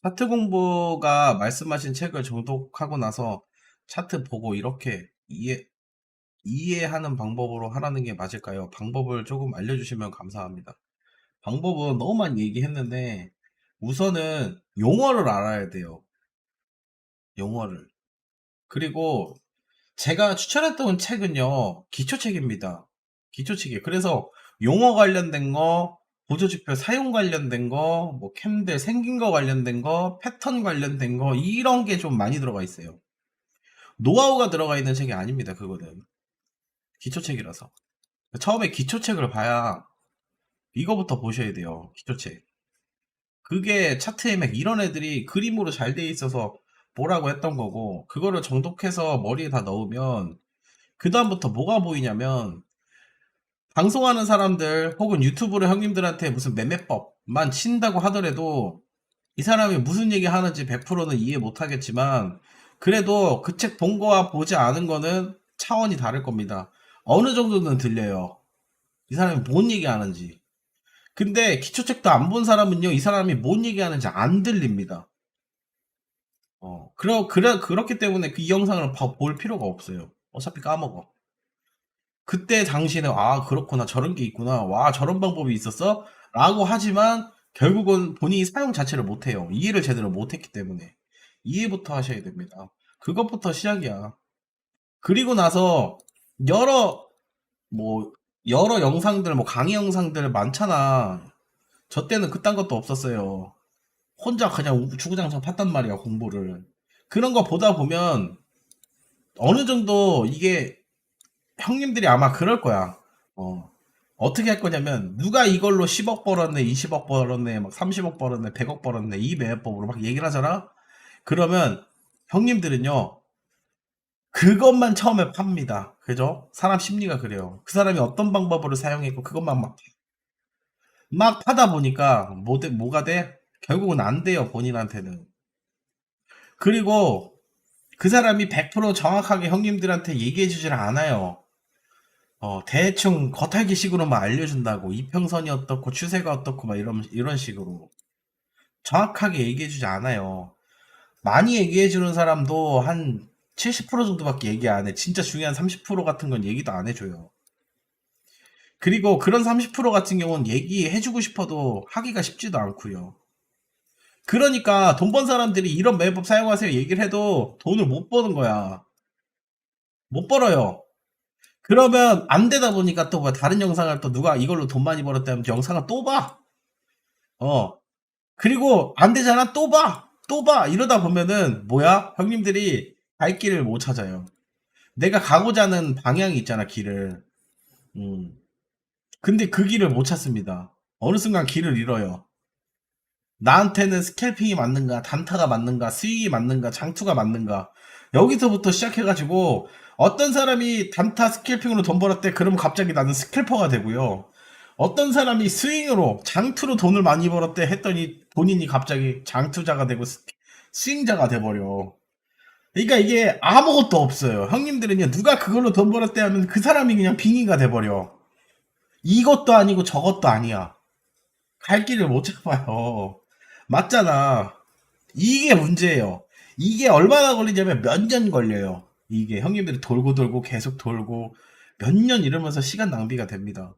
차트 공부가 말씀하신 책을 정독하고 나서 차트 보고 이렇게 이해하는 방법으로 하라는 게 맞을까요? 방법을 조금 알려주시면 감사합니다. 방법은 너무 많이 얘기했는데 우선은 용어를 알아야 돼요. 용어를. 그리고 제가 추천했던 책은요, 기초책입니다. 기초책이에요. 그래서 용어 관련된 거, 보조지표 사용 관련된 거, 뭐 캠들 생긴 거 관련된 거, 패턴 관련된 거, 이런 게 좀 많이 들어가 있어요. 노하우가 들어가 있는 책이 아닙니다. 그거는 기초책이라서. 처음에 기초책을 봐야 이거부터 보셔야 돼요. 기초책. 그게 차트에 막 이런 애들이 그림으로 잘 돼 있어서 뭐라고 했던 거고, 그거를 정독해서 머리에 다 넣으면 그 다음부터 뭐가 보이냐면, 방송하는 사람들 혹은 유튜브로 형님들한테 무슨 매매법만 친다고 하더라도 이 사람이 무슨 얘기 하는지 100%는 이해 못 하겠지만, 그래도 그 책 본 거와 보지 않은 거는 차원이 다를 겁니다. 어느 정도는 들려요. 이 사람이 뭔 얘기 하는지. 근데 기초책도 안 본 사람은요, 이 사람이 뭔 얘기 하는지 안 들립니다. 그렇기 때문에 그 이 영상을 볼 필요가 없어요. 어차피 까먹어. 그때 당시에는 아 그렇구나 저런 게 있구나 와 저런 방법이 있었어 라고 하지만 결국은 본인이 사용 자체를 못해요. 이해를 제대로 못했기 때문에 이해부터 하셔야 됩니다. 그것부터 시작이야. 그리고 나서 여러 뭐 여러 영상들 뭐 강의 영상들 많잖아. 저 때는 그딴 것도 없었어요. 혼자 그냥 주구장창 팠단 말이야 공부를. 그런 거 보다 보면 어느 정도 이게 형님들이 아마 그럴 거야. 어. 어떻게 할 거냐면 누가 이걸로 10억 벌었네, 20억 벌었네, 막 30억 벌었네, 100억 벌었네 이 매매법으로 막 얘기를 하잖아. 그러면 형님들은요 그것만 처음에 팝니다. 그죠? 사람 심리가 그래요. 그 사람이 어떤 방법으로 사용했고 그것만 막 파다 보니까 뭐가 돼? 결국은 안 돼요 본인한테는. 그리고 그 사람이 100% 정확하게 형님들한테 얘기해 주질 않아요. 대충 겉핥기식으로만 알려준다고 이평선이 어떻고 추세가 어떻고 막 이런 식으로 정확하게 얘기해주지 않아요. 많이 얘기해주는 사람도 한 70% 정도밖에 얘기 안 해. 진짜 중요한 30% 같은 건 얘기도 안 해줘요. 그리고 그런 30% 같은 경우는 얘기해주고 싶어도 하기가 쉽지도 않고요. 그러니까 돈 번 사람들이 이런 매법 사용하세요 얘기를 해도 돈을 못 버는 거야. 못 벌어요. 그러면 안 되다 보니까 또 뭐 다른 영상을 또 누가 이걸로 돈 많이 벌었다 하면 영상을 또 봐. 어. 그리고 안 되잖아 또 봐. 또 봐. 이러다 보면은 뭐야? 형님들이 갈 길을 못 찾아요. 내가 가고자 하는 방향이 있잖아, 길을. 음. 근데 그 길을 못 찾습니다. 어느 순간 길을 잃어요. 나한테는 스캘핑이 맞는가, 단타가 맞는가, 스윙이 맞는가, 장투가 맞는가. 여기서부터 시작해가지고 어떤 사람이 단타 스캘핑으로 돈 벌었대. 그러면 갑자기 나는 스캘퍼가 되고요. 어떤 사람이 스윙으로 장투로 돈을 많이 벌었대 했더니 본인이 갑자기 장투자가 되고 스윙자가 돼버려. 그러니까 이게 아무것도 없어요. 형님들은요 누가 그걸로 돈 벌었대 하면 그 사람이 그냥 빙의가 돼버려. 이것도 아니고 저것도 아니야. 갈 길을 못 잡아요. 맞잖아. 이게 문제예요. 이게 얼마나 걸리냐면 몇 년 걸려요. 이게 형님들이 돌고 돌고 계속 돌고 몇 년 이러면서 시간 낭비가 됩니다.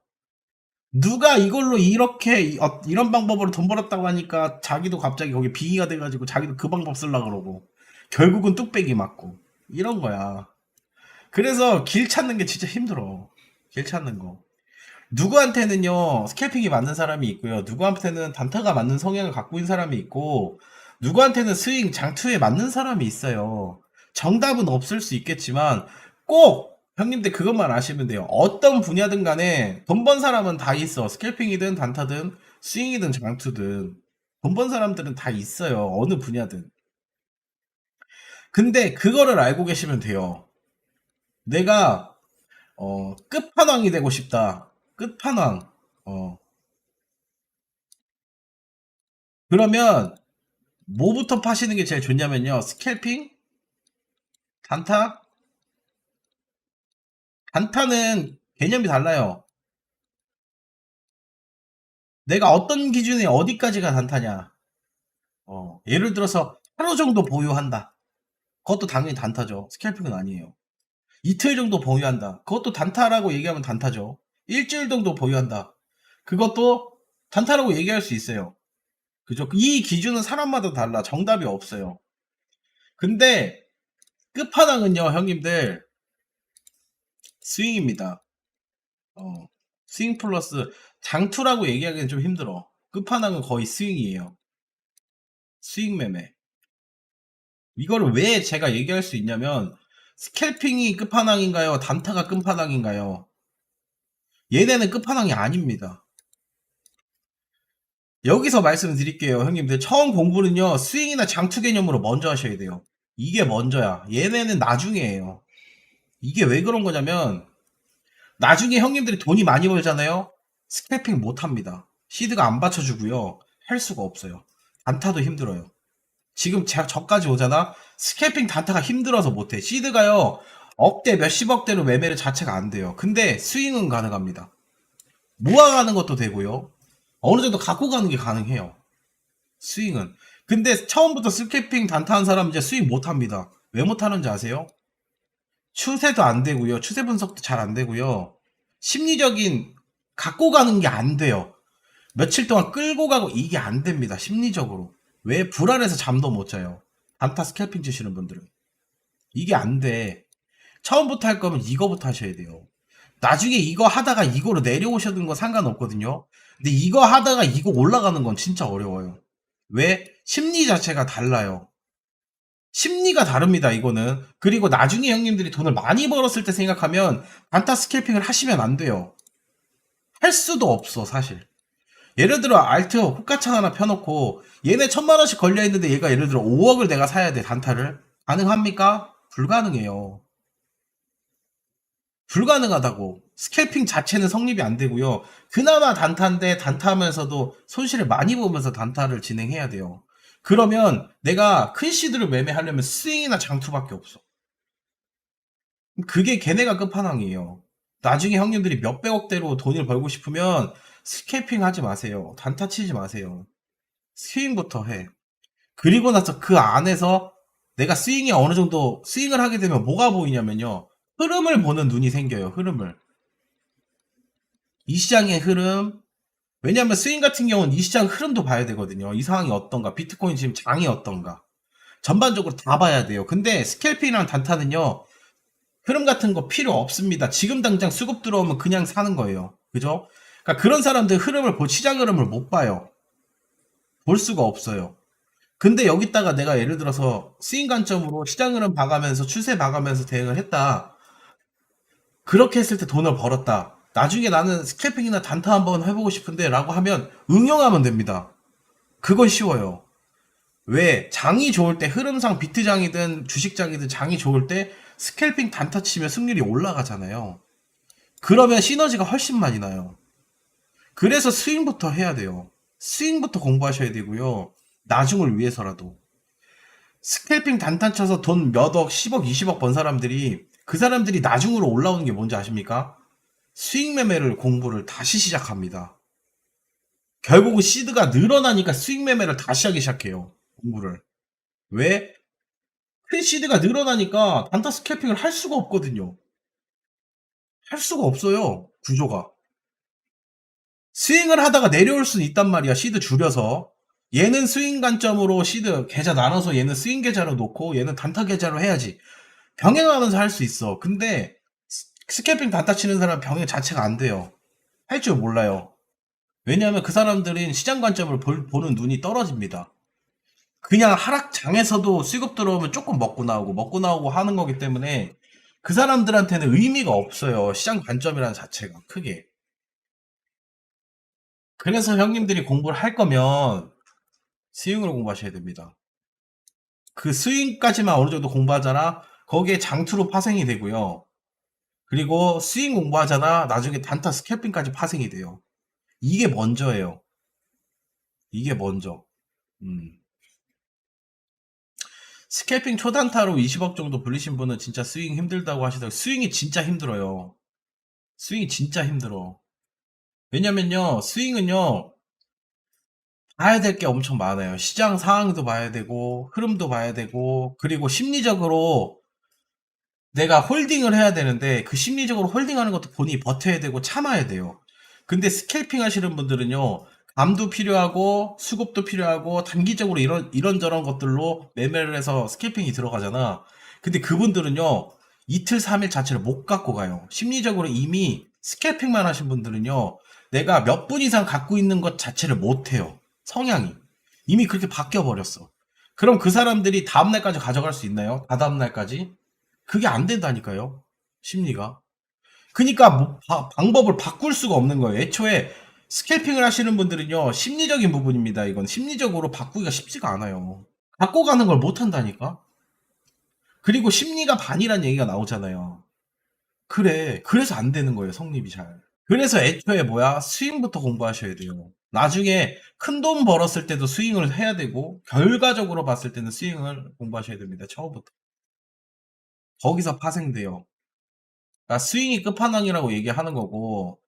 누가 이걸로 이렇게 이런 방법으로 돈 벌었다고 하니까 자기도 갑자기 거기 빙의가 돼가지고 자기도 그 방법 쓰려고 그러고 결국은 뚝배기 맞고 이런 거야. 그래서 길 찾는 게 진짜 힘들어. 길 찾는 거. 누구한테는요 스캘핑이 맞는 사람이 있고요, 누구한테는 단타가 맞는 성향을 갖고 있는 사람이 있고, 누구한테는 스윙 장투에 맞는 사람이 있어요. 정답은 없을 수 있겠지만 꼭 형님들 그것만 아시면 돼요. 어떤 분야든 간에 돈 번 사람은 다 있어. 스캘핑이든 단타든 스윙이든 장투든 돈 번 사람들은 다 있어요, 어느 분야든. 근데 그거를 알고 계시면 돼요. 내가 끝판왕이 되고 싶다. 끝판왕. 어, 그러면 뭐부터 파시는 게 제일 좋냐면요. 스캘핑? 단타? 단타는 개념이 달라요. 내가 어떤 기준에 어디까지가 단타냐. 예를 들어서 하루 정도 보유한다. 그것도 당연히 단타죠. 스캘핑은 아니에요. 이틀 정도 보유한다. 그것도 단타라고 얘기하면 단타죠. 일주일 정도 보유한다. 그것도 단타라고 얘기할 수 있어요. 그죠? 이 기준은 사람마다 달라. 정답이 없어요. 근데 끝판왕은요, 형님들, 스윙입니다. 어, 스윙 플러스 장투라고 얘기하기는 좀 힘들어. 끝판왕은 거의 스윙이에요. 스윙 매매. 이거를 왜 제가 얘기할 수 있냐면, 스캘핑이 끝판왕인가요? 단타가 끝판왕인가요? 얘네는 끝판왕이 아닙니다. 여기서 말씀드릴게요, 형님들. 처음 공부는요, 스윙이나 장투 개념으로 먼저 하셔야 돼요. 이게 먼저야. 얘네는 나중에예요. 이게 왜 그런 거냐면, 나중에 형님들이 돈이 많이 벌잖아요? 스캘핑 못 합니다. 시드가 안 받쳐주고요. 할 수가 없어요. 단타도 힘들어요. 지금 저까지 오잖아? 스캘핑 단타가 힘들어서 못해. 시드가요, 억대 몇십억대로 매매를 자체가 안 돼요. 근데 스윙은 가능합니다. 모아가는 것도 되고요. 어느 정도 갖고 가는 게 가능해요. 스윙은. 근데 처음부터 스캐핑 단타한 사람 이제 스윙 못 합니다. 왜 못 하는지 아세요? 추세도 안 되고요. 추세 분석도 잘 안 되고요. 심리적인 갖고 가는 게 안 돼요. 며칠 동안 끌고 가고 이게 안 됩니다. 심리적으로. 왜? 불안해서 잠도 못 자요. 단타 스캘핑 치시는 분들은. 이게 안 돼. 처음부터 할 거면 이거부터 하셔야 돼요. 나중에 이거 하다가 이거로 내려오셔는 건 상관없거든요. 근데 이거 하다가 이거 올라가는 건 진짜 어려워요. 왜? 심리 자체가 달라요. 심리가 다릅니다, 이거는. 그리고 나중에 형님들이 돈을 많이 벌었을 때 생각하면 단타 스캘핑을 하시면 안 돼요. 할 수도 없어, 사실. 예를 들어 알트 호가창 하나 펴놓고 얘네 1,000만 원씩 걸려있는데 얘가 예를 들어 5억을 내가 사야 돼, 단타를. 가능합니까? 불가능해요. 불가능하다고. 스캘핑 자체는 성립이 안 되고요. 그나마 단타인데 단타하면서도 손실을 많이 보면서 단타를 진행해야 돼요. 그러면 내가 큰 시드를 매매하려면 스윙이나 장투밖에 없어. 그게 걔네가 끝판왕이에요. 나중에 형님들이 몇백억대로 돈을 벌고 싶으면 스캘핑 하지 마세요. 단타 치지 마세요. 스윙부터 해. 그리고 나서 그 안에서 내가 스윙이 어느 정도 스윙을 하게 되면 뭐가 보이냐면요. 흐름을 보는 눈이 생겨요. 흐름을. 이 시장의 흐름. 왜냐하면 스윙 같은 경우는 이 시장 흐름도 봐야 되거든요. 이 상황이 어떤가. 비트코인 지금 장이 어떤가. 전반적으로 다 봐야 돼요. 근데 스캘핑이랑 단타는요. 흐름 같은 거 필요 없습니다. 지금 당장 수급 들어오면 그냥 사는 거예요. 그죠? 그러니까 그런 사람들 흐름을 시장 흐름을 못 봐요. 볼 수가 없어요. 근데 여기다가 내가 예를 들어서 스윙 관점으로 시장 흐름 봐가면서 추세 봐가면서 대응을 했다. 그렇게 했을 때 돈을 벌었다. 나중에 나는 스캘핑이나 단타 한번 해보고 싶은데 라고 하면 응용하면 됩니다. 그건 쉬워요. 왜? 장이 좋을 때 흐름상 비트장이든 주식장이든 장이 좋을 때 스캘핑 단타 치면 승률이 올라가잖아요. 그러면 시너지가 훨씬 많이 나요. 그래서 스윙부터 해야 돼요. 스윙부터 공부하셔야 되고요. 나중을 위해서라도. 스캘핑 단타 쳐서 돈 몇 억, 10억, 20억 번 사람들이 그 사람들이 나중으로 올라오는 게 뭔지 아십니까? 스윙 매매를 공부를 다시 시작합니다. 결국은 시드가 늘어나니까 스윙 매매를 다시 하기 시작해요. 공부를. 왜? 큰 시드가 늘어나니까 단타 스캘핑을 할 수가 없거든요. 할 수가 없어요. 구조가. 스윙을 하다가 내려올 수는 있단 말이야. 시드 줄여서. 얘는 스윙 관점으로 시드 계좌 나눠서 얘는 스윙 계좌로 놓고 얘는 단타 계좌로 해야지. 병행하면서 할 수 있어. 근데 스캘핑 단타 치는 사람 병행 자체가 안 돼요. 할 줄 몰라요. 왜냐하면 그 사람들은 시장 관점을 보는 눈이 떨어집니다. 그냥 하락장에서도 수급 들어오면 조금 먹고 나오고 하는 거기 때문에 그 사람들한테는 의미가 없어요. 시장 관점이라는 자체가 크게. 그래서 형님들이 공부를 할 거면 스윙으로 공부하셔야 됩니다. 그 스윙까지만 어느 정도 공부하잖아. 거기에 장투로 파생이 되고요. 그리고 스윙 공부하잖아. 나중에 단타 스캘핑까지 파생이 돼요. 이게 먼저예요. 이게 먼저. 음. 스캘핑 초단타로 20억 정도 불리신 분은 진짜 스윙 힘들다고 하시더라고요. 스윙이 진짜 힘들어요. 스윙이 진짜 힘들어. 왜냐면요, 스윙은요, 봐야 될 게 엄청 많아요. 시장 상황도 봐야 되고 흐름도 봐야 되고 그리고 심리적으로 내가 홀딩을 해야 되는데 그 심리적으로 홀딩하는 것도 본인이 버텨야 되고 참아야 돼요. 근데 스캘핑 하시는 분들은요. 감도 필요하고 수급도 필요하고 단기적으로 이런저런 것들로 매매를 해서 스캘핑이 들어가잖아. 근데 그분들은요. 이틀 3일 자체를 못 갖고 가요. 심리적으로 이미 스캘핑만 하신 분들은요. 내가 몇 분 이상 갖고 있는 것 자체를 못 해요. 성향이. 이미 그렇게 바뀌어 버렸어. 그럼 그 사람들이 다음날까지 가져갈 수 있나요? 다다음날까지? 그게 안 된다니까요. 심리가. 그니까 뭐 방법을 바꿀 수가 없는 거예요. 애초에 스캘핑을 하시는 분들은요. 심리적인 부분입니다. 이건 심리적으로 바꾸기가 쉽지가 않아요. 바꿔가는 걸 못 한다니까. 그리고 심리가 반이란 얘기가 나오잖아요. 그래. 그래서 안 되는 거예요. 성립이 잘. 그래서 애초에 뭐야? 스윙부터 공부하셔야 돼요. 나중에 큰 돈 벌었을 때도 스윙을 해야 되고 결과적으로 봤을 때는 스윙을 공부하셔야 됩니다. 처음부터. 거기서 파생돼요. 그러니까 스윙이 끝판왕이라고 얘기하는 거고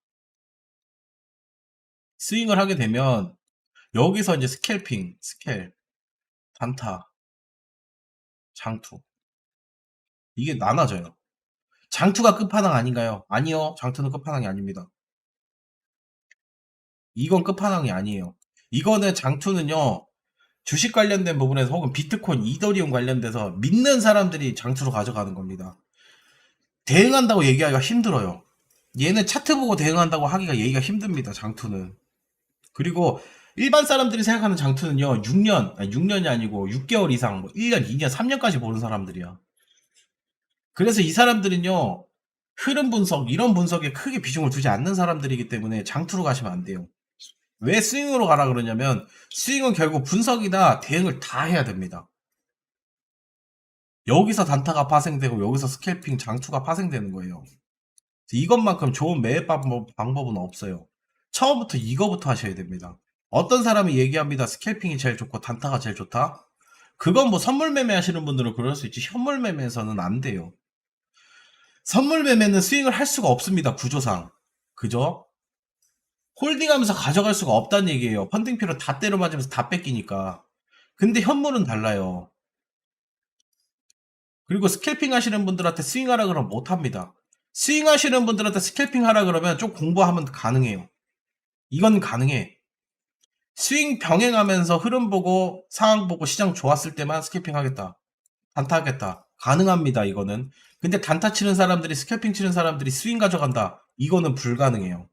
스윙을 하게 되면 여기서 이제 스캘핑, 스캘, 단타, 장투 이게 나눠져요. 장투가 끝판왕 아닌가요? 아니요. 장투는 끝판왕이 아닙니다. 이건 끝판왕이 아니에요. 이거는 장투는요. 주식 관련된 부분에서 혹은 비트코인, 이더리움 관련돼서 믿는 사람들이 장투로 가져가는 겁니다. 대응한다고 얘기하기가 힘들어요. 얘는 차트 보고 대응한다고 하기가 얘기가 힘듭니다. 장투는. 그리고 일반 사람들이 생각하는 장투는요, 6년, 아니 6년이 아니고 6개월 이상, 뭐 1년, 2년, 3년까지 보는 사람들이야. 그래서 이 사람들은요, 흐름 분석, 이런 분석에 크게 비중을 두지 않는 사람들이기 때문에 장투로 가시면 안 돼요. 왜 스윙으로 가라 그러냐면, 스윙은 결국 분석이나 대응을 다 해야 됩니다. 여기서 단타가 파생되고, 여기서 스캘핑, 장투가 파생되는 거예요. 이것만큼 좋은 매매 방법은 없어요. 처음부터 이거부터 하셔야 됩니다. 어떤 사람이 얘기합니다. 스캘핑이 제일 좋고 단타가 제일 좋다. 그건 뭐 선물 매매 하시는 분들은 그럴 수 있지 현물 매매에서는 안 돼요. 선물 매매는 스윙을 할 수가 없습니다. 구조상. 그죠? 홀딩하면서 가져갈 수가 없다는 얘기예요. 펀딩표를 다 때려 맞으면서 다 뺏기니까. 근데 현물은 달라요. 그리고 스캘핑 하시는 분들한테 스윙하라 그러면 못 합니다. 스윙 하시는 분들한테 스캘핑 하라 그러면 좀 공부하면 가능해요. 이건 가능해. 스윙 병행하면서 흐름 보고 상황 보고 시장 좋았을 때만 스캐핑 하겠다. 단타 하겠다. 가능합니다. 이거는. 근데 단타 치는 사람들이 스캐핑 치는 사람들이 스윙 가져간다. 이거는 불가능해요.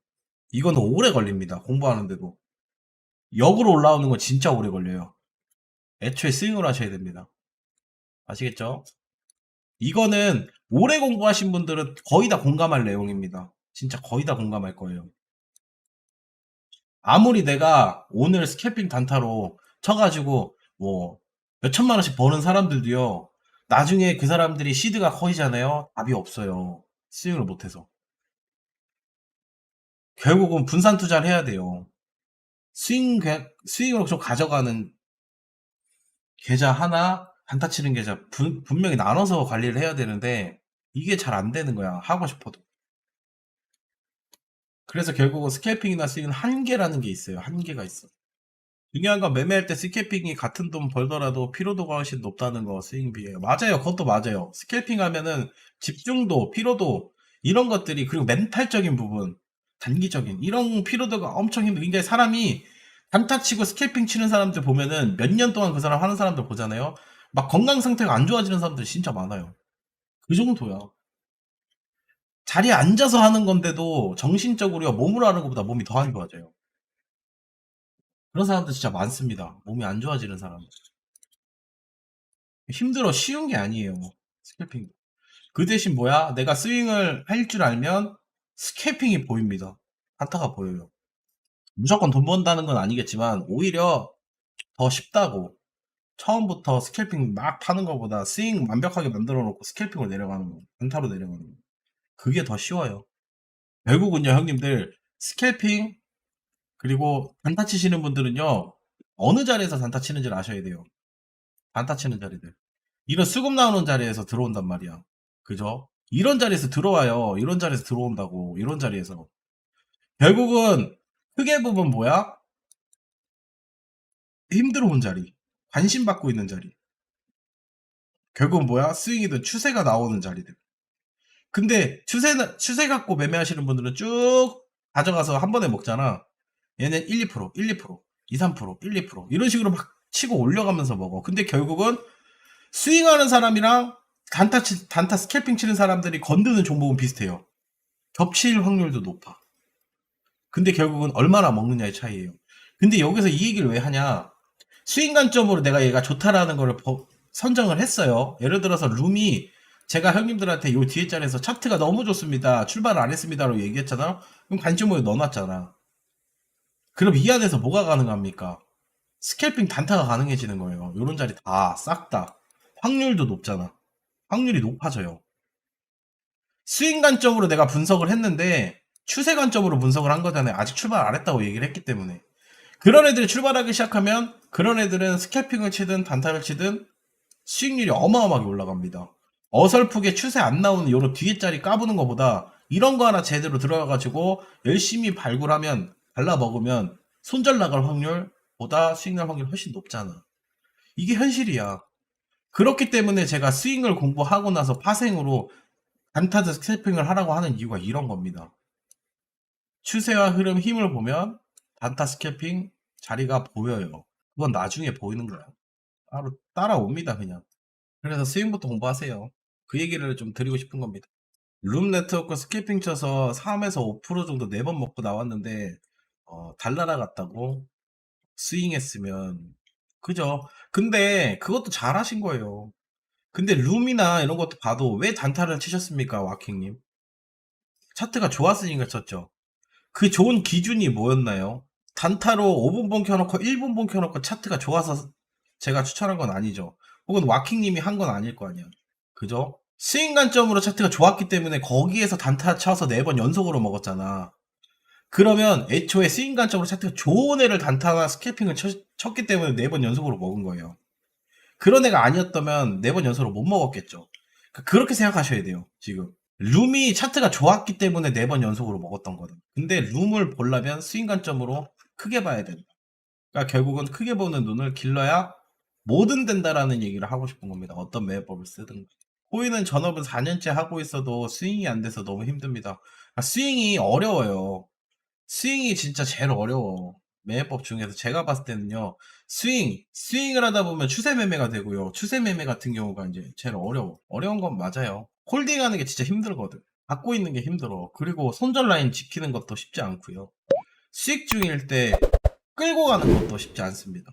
이거는 오래 걸립니다. 공부하는데도. 역으로 올라오는 건 진짜 오래 걸려요. 애초에 스윙을 하셔야 됩니다. 아시겠죠? 이거는 오래 공부하신 분들은 거의 다 공감할 내용입니다. 진짜 거의 다 공감할 거예요. 아무리 내가 오늘 스캐핑 단타로 쳐가지고 뭐 몇천만 원씩 버는 사람들도요. 나중에 그 사람들이 시드가 커지잖아요. 답이 없어요. 스윙을 못해서. 결국은 분산 투자를 해야 돼요. 스윙으로 좀 가져가는 계좌 하나, 단타 치는 계좌 분명히 나눠서 관리를 해야 되는데 이게 잘 안 되는 거야. 하고 싶어도. 그래서 결국은 스캘핑이나 스윙은 한계라는 게 있어요. 한계가 있어. 중요한 건 매매할 때 스캘핑이 같은 돈 벌더라도 피로도가 훨씬 높다는 거 스윙 비에 맞아요. 그것도 맞아요. 스캘핑 하면은 집중도, 피로도 이런 것들이 그리고 멘탈적인 부분, 단기적인 이런 피로도가 엄청 힘들어. 굉장히 사람이 단타 치고 스캘핑 치는 사람들 보면은 몇 년 동안 그 사람 하는 사람들 보잖아요. 막 건강 상태가 안 좋아지는 사람들 진짜 많아요. 그 정도야. 자리에 앉아서 하는 건데도 정신적으로요 몸으로 하는 것보다 몸이 더 안 좋아져요. 그런 사람들 진짜 많습니다. 몸이 안 좋아지는 사람. 힘들어 쉬운 게 아니에요. 스캘핑. 그 대신 뭐야? 내가 스윙을 할 줄 알면 스캘핑이 보입니다. 한타가 보여요. 무조건 돈 번다는 건 아니겠지만 오히려 더 쉽다고. 처음부터 스캘핑 막 파는 것보다 스윙 완벽하게 만들어 놓고 스캘핑을 내려가는 거. 한타로 내려가는 거. 그게 더 쉬워요. 결국은요, 형님들 스캘핑 그리고 단타 치시는 분들은요. 어느 자리에서 단타 치는지를 아셔야 돼요. 단타 치는 자리들. 이런 수급 나오는 자리에서 들어온단 말이야. 그죠? 이런 자리에서 들어와요. 이런 자리에서 들어온다고. 이런 자리에서. 결국은 크게 보면 뭐야? 힘들어온 자리, 관심 받고 있는 자리. 결국은 뭐야? 스윙이든 추세가 나오는 자리들. 근데 추세 갖고 매매하시는 분들은 쭉 가져가서 한 번에 먹잖아. 얘는 1, 2%, 1, 2%, 2, 3%, 1, 2% 이런 식으로 막 치고 올려가면서 먹어. 근데 결국은 스윙하는 사람이랑 단타 스캘핑 치는 사람들이 건드는 종목은 비슷해요. 겹칠 확률도 높아. 근데 결국은 얼마나 먹느냐의 차이예요. 근데 여기서 이 얘기를 왜 하냐? 스윙 관점으로 내가 얘가 좋다라는 거를 선정을 했어요. 예를 들어서 룸이 제가 형님들한테 요 뒤에 자리에서 차트가 너무 좋습니다. 출발을 안 했습니다라고 얘기했잖아. 그럼 관점으로 넣어놨잖아. 그럼 이 안에서 뭐가 가능합니까? 스캘핑 단타가 가능해지는 거예요. 요런 자리 다 싹 다. 확률도 높잖아. 확률이 높아져요. 스윙 관점으로 내가 분석을 했는데 추세 관점으로 분석을 한 거잖아요. 아직 출발 안 했다고 얘기를 했기 때문에. 그런 애들이 출발하기 시작하면 그런 애들은 스캘핑을 치든 단타를 치든 수익률이 어마어마하게 올라갑니다. 어설프게 추세 안 나오는 요런 뒤에 자리 까부는 것보다 이런 거 하나 제대로 들어가가지고 열심히 발굴하면 발라 먹으면 손절 나갈 확률보다 수익 날 확률이 훨씬 높잖아. 이게 현실이야. 그렇기 때문에 제가 스윙을 공부하고 나서 파생으로 단타드 스캘핑을 하라고 하는 이유가 이런 겁니다. 추세와 흐름 힘을 보면 단타 스캘핑 자리가 보여요. 그건 나중에 보이는 거야. 따로 따라옵니다 그냥. 그래서 스윙부터 공부하세요. 그 얘기를 좀 드리고 싶은 겁니다. 룸 네트워크 스캐핑 쳐서 3에서 5% 정도 4번 먹고 나왔는데 달나라 같다고 스윙했으면 그죠? 근데 그것도 잘하신 거예요. 근데 룸이나 이런 것도 봐도 왜 단타를 치셨습니까, 와킹님? 차트가 좋았으니까 쳤죠. 그 좋은 기준이 뭐였나요? 단타로 5분봉 켜놓고 1분봉 켜놓고 차트가 좋아서 제가 추천한 건 아니죠. 혹은 와킹님이 한 건 아닐 거 아니야. 그죠? 스윙 관점으로 차트가 좋았기 때문에 거기에서 단타 쳐서 4번 연속으로 먹었잖아. 그러면 애초에 스윙 관점으로 차트가 좋은 애를 단타나 스캐핑을 쳤기 때문에 4번 연속으로 먹은 거예요. 그런 애가 아니었다면 4번 연속으로 못 먹었겠죠. 그러니까 그렇게 생각하셔야 돼요, 지금. 룸이 차트가 좋았기 때문에 4번 연속으로 먹었던 거든. 근데 룸을 보려면 스윙 관점으로 크게 봐야 된다. 그러니까 결국은 크게 보는 눈을 길러야 뭐든 된다라는 얘기를 하고 싶은 겁니다. 어떤 매매법을 쓰든. 코인은 전업은 4년째 하고 있어도 스윙이 안 돼서 너무 힘듭니다. 그러니까 스윙이 어려워요. 스윙이 진짜 제일 어려워. 매매법 중에서 제가 봤을 때는요. 스윙을 하다 보면 추세 매매가 되고요. 추세 매매 같은 경우가 이제 제일 어려워. 어려운 건 맞아요. 홀딩하는 게 진짜 힘들거든. 갖고 있는 게 힘들어. 그리고 손절 라인 지키는 것도 쉽지 않고요. 수익 중일 때 끌고 가는 것도 쉽지 않습니다.